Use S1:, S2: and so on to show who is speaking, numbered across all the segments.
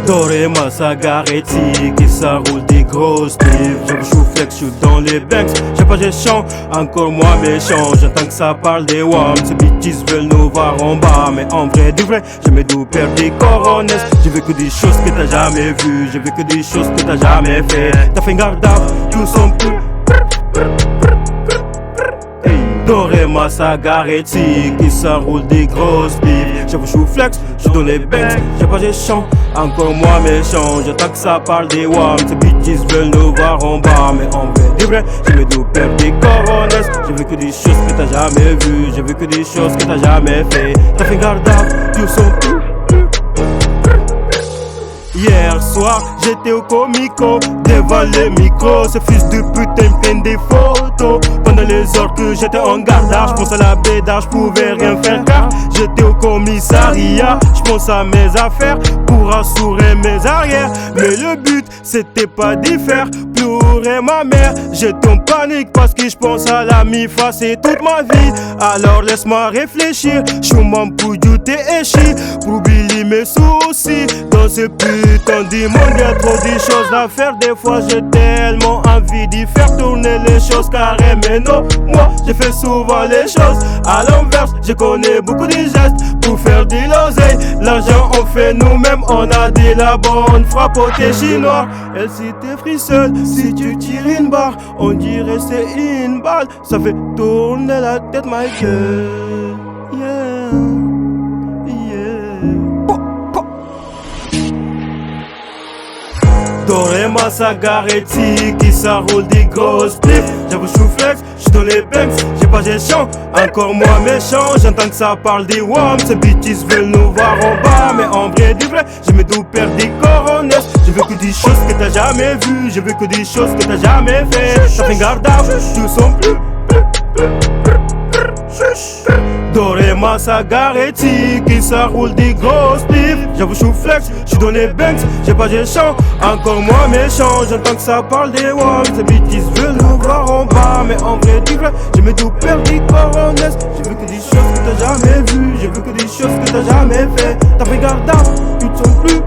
S1: Doré ma sagaretti qui ça roule des grosses livres. Je joue flex, je suis dans les banks. J'ai pas gestion, encore moi méchant. J'entends que ça parle des WAM. Ces bitches veulent nous voir en bas. Mais en vrai, du vrai, jamais d'où perdre des corones. J'ai vu que des choses que t'as jamais vues. J'ai vu que des choses que t'as jamais fait. T'as fait garde à tous sont plus. Doré ma sagaretti qui s'enroule des grosses bifs. J'avoue j'suis flex, j'suis dans les banks. J'ai pas gestion, encore moi méchant. J'attends que ça parle des WAM. Ces bitches veulent nous voir en bas. Mais en vrai, du vrai, jamais d'où perdre des corones. J'ai vu que des choses que t'as jamais vues. J'ai vu que des choses que t'as jamais fait. T'as fait garde à tous sont plus. Hier soir, j'étais au Comico, devant les micros. Ce fils de putain me prenne des photos. Pendant les heures que j'étais en gardage, j'pense à la bédard, j'pouvais rien faire car j'étais au commissariat. J'pense à mes affaires pour assurer mes arrières. Mais le but, c'était pas d'y faire pleurer ma mère. J'étais en panique parce que j'pense à la mi-fa, c'est toute ma vie. Alors laisse-moi réfléchir, j'suis mon pouillou échi pour oublier mes soucis. Dans ce putain du monde, y'a trop de choses à faire. Des fois j'ai tellement envie d'y faire tourner les choses carrées. Mais non, moi j'ai fait souvent les choses à l'inverse. Je connais beaucoup de gestes pour faire de l'oseille. L'argent on fait nous-mêmes, on a de la bonne frappe au thé chinois. Elle si t'es frissonne, si tu tires une barre, on dirait c'est une balle. Ça fait tourner la tête ma gueule. Yeah, yeah. Doré ma sagaretti qui s'enroule des grosses bifs. J'avoue j'suis flex, j'suis dans les banks. J'ai pas gestion, encore moi méchant. J'entends que ça parle des WAM. Ces bitches veulent nous voir en bas. Mais en vrai du vrai, j'ai mes d'où perdre des corones. J'ai vu que des choses que t'as jamais vues. J'ai vu que des choses que t'as jamais fait. T'as fait garde à tous sont plus. Doré ma sagaretti qui s'enroule des grosses bifs. J'avoue j'suis flex, j'suis dans les banks. J'ai pas gestion, encore moi méchant. J'entends que ça parle des WAM. Ces bitches veulent nous voir en bas. Mais en vrai du vrai, j'ai mes tout perdu corones. J'ai vu que des choses que t'as jamais vues. J'ai vu que des choses que t'as jamais fait. T'as fait garde à toutes sont plus.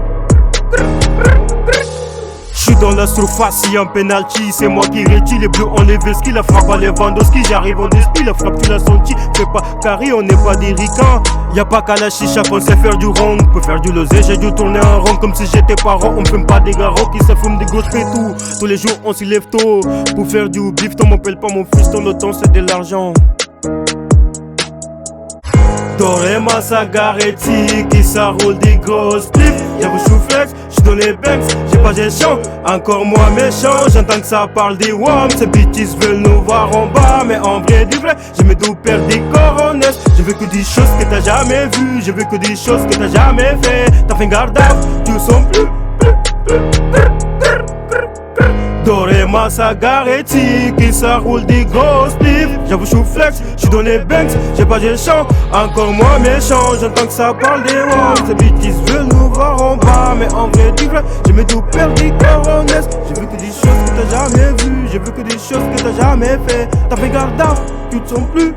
S1: J'suis dans la surface, si un penalty, c'est moi qui rétire. Les bleus enlèvent ski, la frappe à Lewandowski. J'arrive en esprit, la frappe tu l'as senti. Fais pas carré, on n'est pas des ricains. Y'a pas qu'à la chicha qu'on sait faire du rond. On peut faire du losé, j'ai dû tourner en rond comme si j'étais parent. On fume pas des garrots qui se fument des grosses pétous. Tous les jours on s'y lève tôt pour faire du bifton. M'appelle pas mon fiston, le temps c'est de l'argent. Doré ma sagaretti qui s'enroule des grosses bifs. J'avoue j'suis flex, j'suis dans les banks. J'ai pas gestion, encore moi méchant. J'entends que ça parle des WAM. Ces bitches veulent nous voir en bas. Mais en vrai du vrai, j'ai mes d'où perdre des corones. J'ai vu que des choses que t'as jamais vues. J'ai vu que des choses que t'as jamais fait. T'as fait garde à tous sont plus. Doré ma sagaretti qui s'enroule des grosses bifs. J'avoue j'suis flex, j'suis dans les banks. J'ai pas gestion, encore moi méchant. J'entends que ça parle des WAM. Ces bitches veulent nous voir en bas. Mais en vrai du vrai, j'ai mes tout perdu des corones. J'ai vu que des choses que t'as jamais vues. J'ai vu que des choses que t'as jamais fait. T'as fait garde à toutes sont plus.